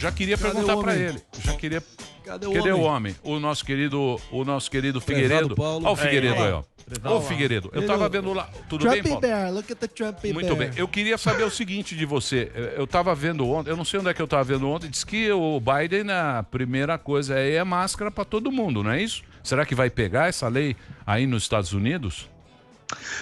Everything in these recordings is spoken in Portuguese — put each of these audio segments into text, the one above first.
Já queria perguntar para ele. Já queria. Cadê o homem? O nosso querido Figueiredo. Olha o Figueiredo aí, ó. Ô, Figueiredo, eu tava vendo lá. Tudo bem, Paulo? Bear, look at the Trumpy Muito Bear. bem. Eu queria saber o seguinte de você. Eu tava vendo ontem, eu não sei onde é que eu tava vendo ontem, diz que o Biden, a primeira coisa aí é máscara para todo mundo, não é isso? Será que vai pegar essa lei aí nos Estados Unidos?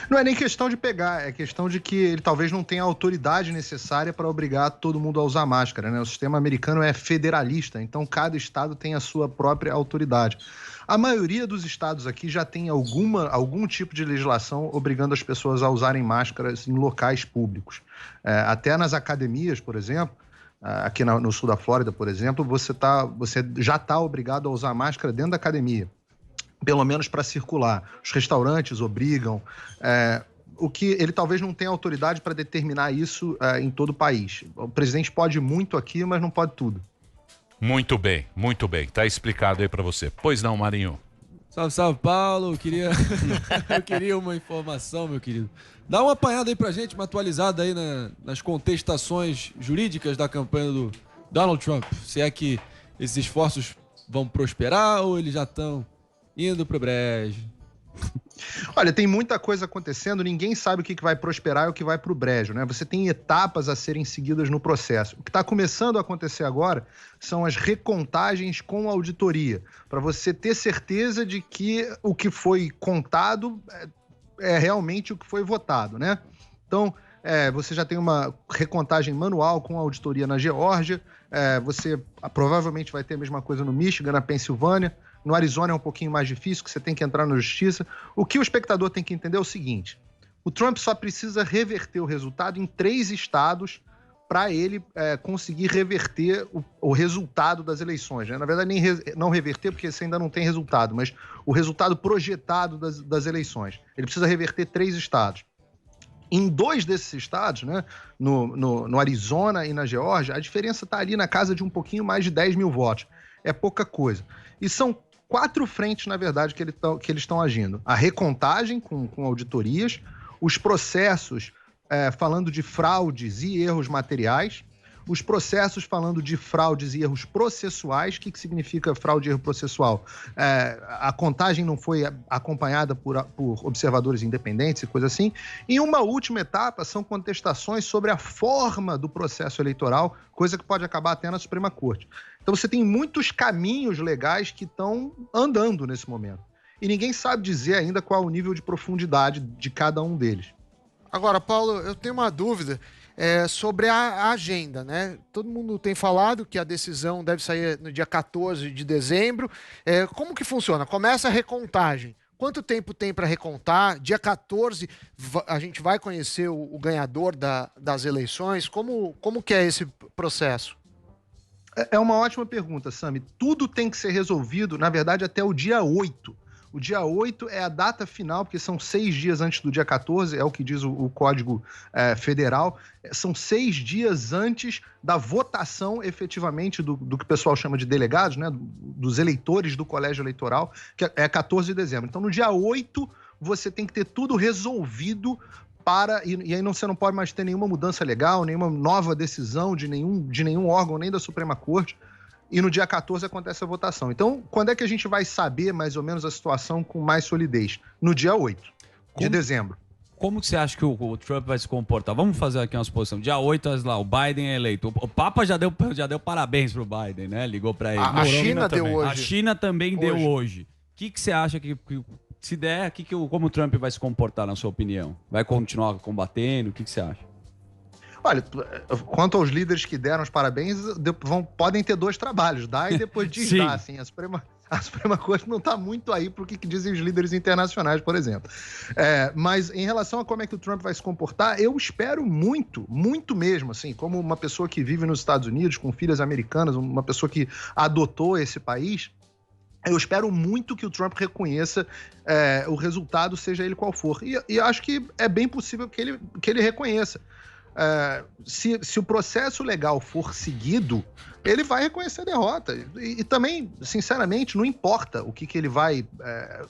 Não é nem questão de pegar, é questão de que ele talvez não tenha a autoridade necessária para obrigar todo mundo a usar máscara, né? O sistema americano é federalista, então cada estado tem a sua própria autoridade. A maioria dos estados aqui já tem algum tipo de legislação obrigando as pessoas a usarem máscaras em locais públicos. Até nas academias, por exemplo, aqui no sul da Flórida, por exemplo, você já está obrigado a usar máscara dentro da academia, pelo menos para circular. Os restaurantes obrigam. O que ele talvez não tenha autoridade para determinar isso em todo o país. O presidente pode muito aqui, mas não pode tudo. Muito bem, muito bem. Tá explicado aí para você. Pois não, Marinho? Salve, salve, Paulo. Eu queria uma informação, meu querido. Dá uma apanhada aí pra gente, uma atualizada aí nas contestações jurídicas da campanha do Donald Trump. Se é que esses esforços vão prosperar ou eles já estão indo pro brejo? Olha, tem muita coisa acontecendo, ninguém sabe o que vai prosperar e o que vai pro brejo, né? Você tem etapas a serem seguidas no processo. O que está começando a acontecer agora são as recontagens com auditoria, para você ter certeza de que o que foi contado é realmente o que foi votado, né? Então, você já tem uma recontagem manual com auditoria na Geórgia, você provavelmente vai ter a mesma coisa no Michigan, na Pensilvânia. No Arizona é um pouquinho mais difícil, que você tem que entrar na justiça. O que o espectador tem que entender é o seguinte: o Trump só precisa reverter o resultado em 3 estados para ele conseguir reverter o resultado das eleições, né? Na verdade, não reverter, porque você ainda não tem resultado, mas o resultado projetado das eleições. Ele precisa reverter 3 estados. Em 2 desses estados, né, no Arizona e na Geórgia, a diferença está ali na casa de um pouquinho mais de 10 mil votos. É pouca coisa. E são 4 frentes, na verdade, que eles estão agindo. A recontagem com auditorias, os processos falando de fraudes e erros materiais, os processos falando de fraudes e erros processuais. O que significa fraude e erro processual? A contagem não foi acompanhada por observadores independentes e coisa assim. E uma última etapa são contestações sobre a forma do processo eleitoral, coisa que pode acabar até na Suprema Corte. Então você tem muitos caminhos legais que estão andando nesse momento. E ninguém sabe dizer ainda qual é o nível de profundidade de cada um deles. Agora, Paulo, eu tenho uma dúvida sobre a agenda, né? Todo mundo tem falado que a decisão deve sair no dia 14 de dezembro. Como que funciona? Começa a recontagem. Quanto tempo tem para recontar? Dia 14 a gente vai conhecer o ganhador das eleições? Como que é esse processo? É uma ótima pergunta, Sami. Tudo tem que ser resolvido, na verdade, até o dia 8. O dia 8 é a data final, porque são 6 dias antes do dia 14, é o que diz o Código Federal. São 6 dias antes da votação, efetivamente, do que o pessoal chama de delegados, né, dos eleitores do colégio eleitoral, que é 14 de dezembro. Então, no dia 8, você tem que ter tudo resolvido e aí você não pode mais ter nenhuma mudança legal, nenhuma nova decisão de nenhum órgão, nem da Suprema Corte. E no dia 14 acontece a votação. Então, quando é que a gente vai saber mais ou menos a situação com mais solidez? No dia 8 de dezembro. Como que você acha que o Trump vai se comportar? Vamos fazer aqui uma suposição. Dia 8, lá, o Biden é eleito. O Papa já deu parabéns pro Biden, né? Ligou para ele. A China deu hoje. A China também deu hoje. O que você acha que se der, como o Trump vai se comportar, na sua opinião? Vai continuar combatendo? O que você acha? Olha, quanto aos líderes que deram os parabéns, podem ter 2 trabalhos, dar e depois desdar, assim. A Suprema Corte não está muito aí para o que dizem os líderes internacionais, por exemplo. Mas em relação a como é que o Trump vai se comportar, eu espero muito, muito mesmo, assim, como uma pessoa que vive nos Estados Unidos, com filhas americanas, uma pessoa que adotou esse país, eu espero muito que o Trump reconheça o resultado, seja ele qual for. E acho que é bem possível que ele reconheça. se o processo legal for seguido, ele vai reconhecer a derrota. E também, sinceramente, não importa o que ele vai...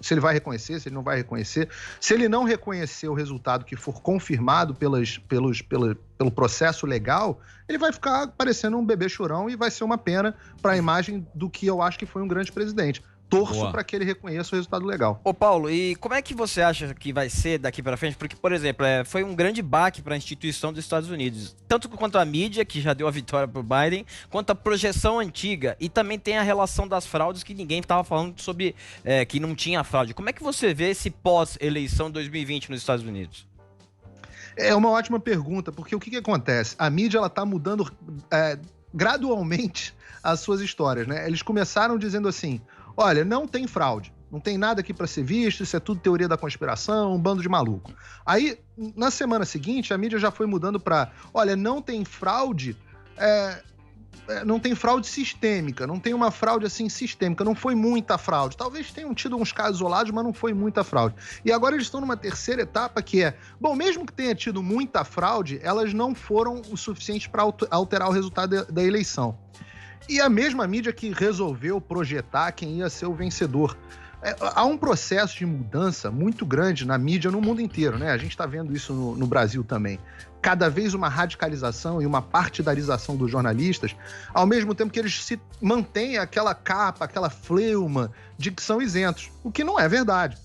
se ele vai reconhecer, se ele não vai reconhecer. Se ele não reconhecer o resultado que for confirmado pelo processo legal, ele vai ficar parecendo um bebê chorão e vai ser uma pena para a imagem do que eu acho que foi um grande presidente. Torço para que ele reconheça o resultado legal. Ô Paulo, e como é que você acha que vai ser daqui para frente? Porque, por exemplo, foi um grande baque para a instituição dos Estados Unidos. Tanto quanto a mídia, que já deu a vitória pro Biden, quanto a projeção antiga. E também tem a relação das fraudes, que ninguém estava falando sobre que não tinha fraude. Como é que você vê esse pós-eleição 2020 nos Estados Unidos? É uma ótima pergunta, porque o que acontece? A mídia está mudando gradualmente as suas histórias, né? Eles começaram dizendo assim... Olha, não tem fraude, não tem nada aqui para ser visto, isso é tudo teoria da conspiração, um bando de maluco. Aí, na semana seguinte, a mídia já foi mudando para, olha, não tem fraude, não tem fraude sistêmica, não tem uma fraude assim sistêmica, não foi muita fraude. Talvez tenham tido uns casos isolados, mas não foi muita fraude. E agora eles estão numa terceira etapa que bom, mesmo que tenha tido muita fraude, elas não foram o suficiente para alterar o resultado da eleição. E a mesma mídia que resolveu projetar quem ia ser o vencedor. Há um processo de mudança muito grande na mídia no mundo inteiro, né? A gente está vendo isso no Brasil também. Cada vez uma radicalização e uma partidarização dos jornalistas, ao mesmo tempo que eles se mantêm aquela capa, aquela fleuma de que são isentos, o que não é verdade.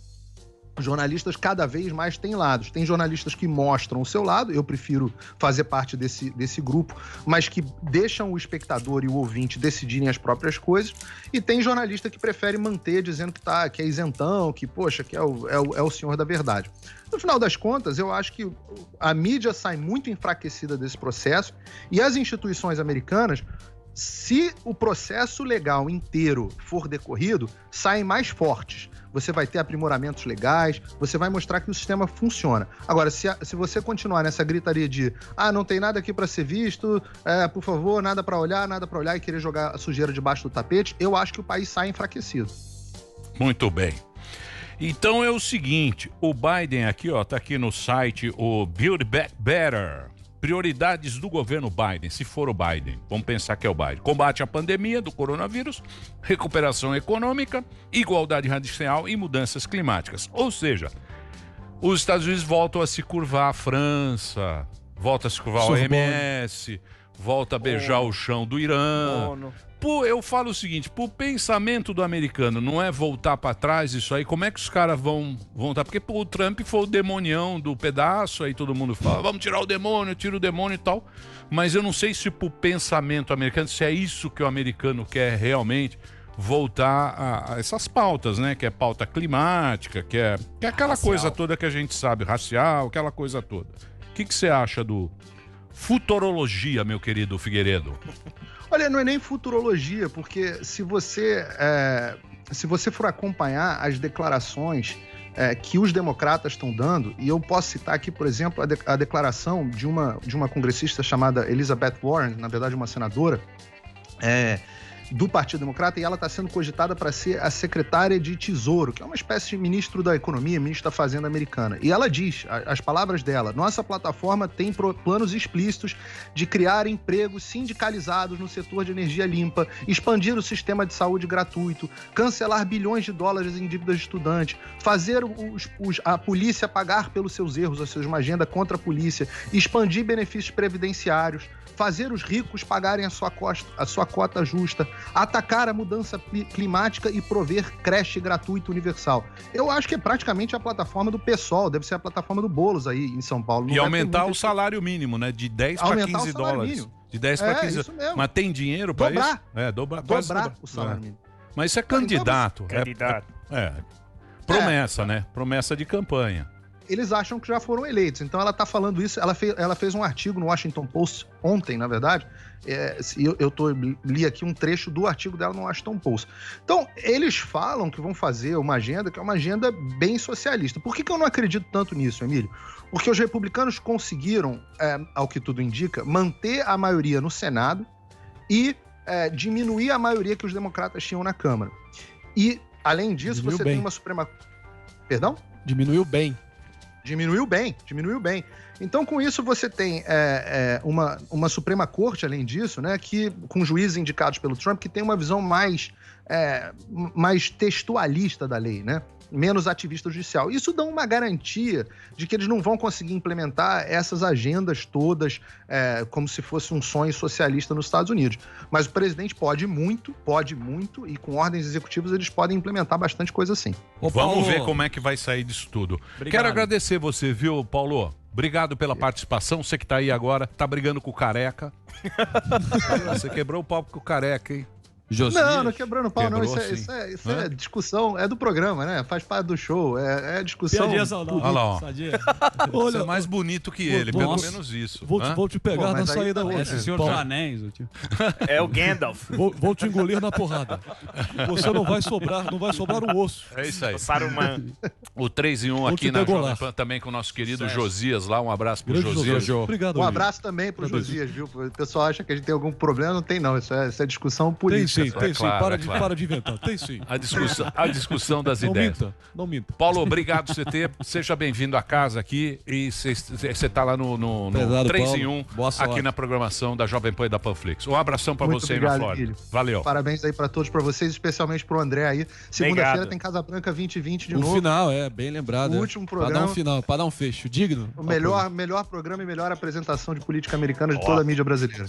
Os jornalistas cada vez mais têm lados. Tem jornalistas que mostram o seu lado, eu prefiro fazer parte desse grupo, mas que deixam o espectador e o ouvinte decidirem as próprias coisas, e tem jornalista que prefere manter dizendo que é isentão, que, poxa, que é o senhor da verdade. No final das contas, eu acho que a mídia sai muito enfraquecida desse processo, e as instituições americanas, se o processo legal inteiro for decorrido, saem mais fortes. Você vai ter aprimoramentos legais, você vai mostrar que o sistema funciona. Agora, se você continuar nessa gritaria de não tem nada aqui para ser visto, por favor, nada para olhar e querer jogar a sujeira debaixo do tapete, eu acho que o país sai enfraquecido. Muito bem. Então é o seguinte, o Biden aqui, tá aqui no site, o Build Back Better. Prioridades do governo Biden, se for o Biden, vamos pensar que é o Biden. Combate à pandemia do coronavírus, recuperação econômica, igualdade racial e mudanças climáticas. Ou seja, os Estados Unidos voltam a se curvar à França, volta a se curvar ao OMS, volta a beijar o chão do Irã. Eu falo o seguinte, pro pensamento do americano não é voltar para trás isso aí, como é que os caras vão estar? Porque o Trump foi o demonião do pedaço, aí todo mundo fala, vamos tirar o demônio, tira o demônio e tal, mas eu não sei se pro pensamento americano, se é isso que o americano quer realmente, voltar a essas pautas, né? Que é pauta climática, que é aquela racial. Coisa toda que a gente sabe, racial, aquela coisa toda. O que você acha do futurologia, meu querido Figueiredo? Olha, não é nem futurologia, porque se você for acompanhar as declarações que os democratas estão dando, e eu posso citar aqui, por exemplo, a declaração de uma congressista chamada Elizabeth Warren, na verdade uma senadora, do Partido Democrata, e ela está sendo cogitada para ser a secretária de Tesouro, que é uma espécie de ministro da Economia, ministro da Fazenda americana. E ela diz, as palavras dela, nossa plataforma tem planos explícitos de criar empregos sindicalizados no setor de energia limpa, expandir o sistema de saúde gratuito, cancelar bilhões de dólares em dívidas de estudante, fazer a polícia pagar pelos seus erros, ou seja, uma agenda contra a polícia, expandir benefícios previdenciários, fazer os ricos pagarem a sua cota justa, atacar a mudança climática e prover creche gratuita universal. Eu acho que é praticamente a plataforma do PSOL, deve ser a plataforma do Boulos aí em São Paulo. E aumentar o salário mínimo, né? De 10 para 15 dólares. Mínimo. De 10 para 15 isso mesmo. Mas tem dinheiro para isso? Dobrar o salário mínimo. Mas isso é candidato. Promessa, né? Promessa de campanha. Eles acham que já foram eleitos. Então ela está falando isso, ela fez um artigo no Washington Post ontem, na verdade. Li aqui um trecho do artigo dela no Washington Post. Então, eles falam que vão fazer uma agenda que é uma agenda bem socialista. Por que eu não acredito tanto nisso, Emílio? Porque os republicanos conseguiram, ao que tudo indica, manter a maioria no Senado e diminuir a maioria que os democratas tinham na Câmara. E, além disso, Diminuiu você bem. tem uma Suprema... Perdão? Diminuiu bem. Diminuiu bem. Então, com isso, você tem uma Suprema Corte, além disso, né, que, com juízes indicados pelo Trump, que tem uma visão mais textualista da lei, né? Menos ativista judicial. Isso dá uma garantia de que eles não vão conseguir implementar essas agendas todas como se fosse um sonho socialista nos Estados Unidos. Mas o presidente pode muito, e com ordens executivas eles podem implementar bastante coisa assim. Vamos ver como é que vai sair disso tudo. Obrigado. Quero agradecer você, viu, Paulo? Obrigado pela participação. Você que tá aí agora, tá brigando com o Careca. Você quebrou o pau com o Careca, hein? Não quebrando pau, não. Quebrou, Isso é discussão, é do programa, né? Faz parte do show, é discussão. Piadinha saudável. Olha lá, ó. Sadia. Você é mais bonito que ele, pelo nossa. menos isso. Vou te pegar na saída hoje. Esse senhor Paulo. dos anéis. É o Gandalf. Vou te engolir na porrada. Você não vai sobrar um osso. É isso aí. Saruman. O 3 em 1 Vou aqui te na degolar. Jovem Pan, também com o nosso querido Josias lá. Um abraço pro Grande Josias. Josias. Obrigado. Um Yuri. abraço também pro Cadê? Josias, viu? O pessoal acha que a gente tem algum problema, não tem não. Isso é discussão Tem política. sim, só. tem sim. claro, Para, é claro. para de inventar. Tem sim. A discussão das Não ideias. não minta. Paulo, obrigado por você ter. Seja bem-vindo à casa aqui. E você tá lá no Pesado, 3 Paulo. em 1 Boa sorte. aqui na programação da Jovem Pan e da Panflix. Um abração pra Muito você aí na obrigado, Flórida. Guilherme. Valeu. Parabéns aí pra todos, pra vocês, especialmente pro André aí. Segunda-feira Obrigado. tem Casa Branca 2020 de O novo. final, bem lembrado. O último programa. Para dar um fecho digno. O melhor programa e melhor apresentação de política americana de toda a mídia brasileira.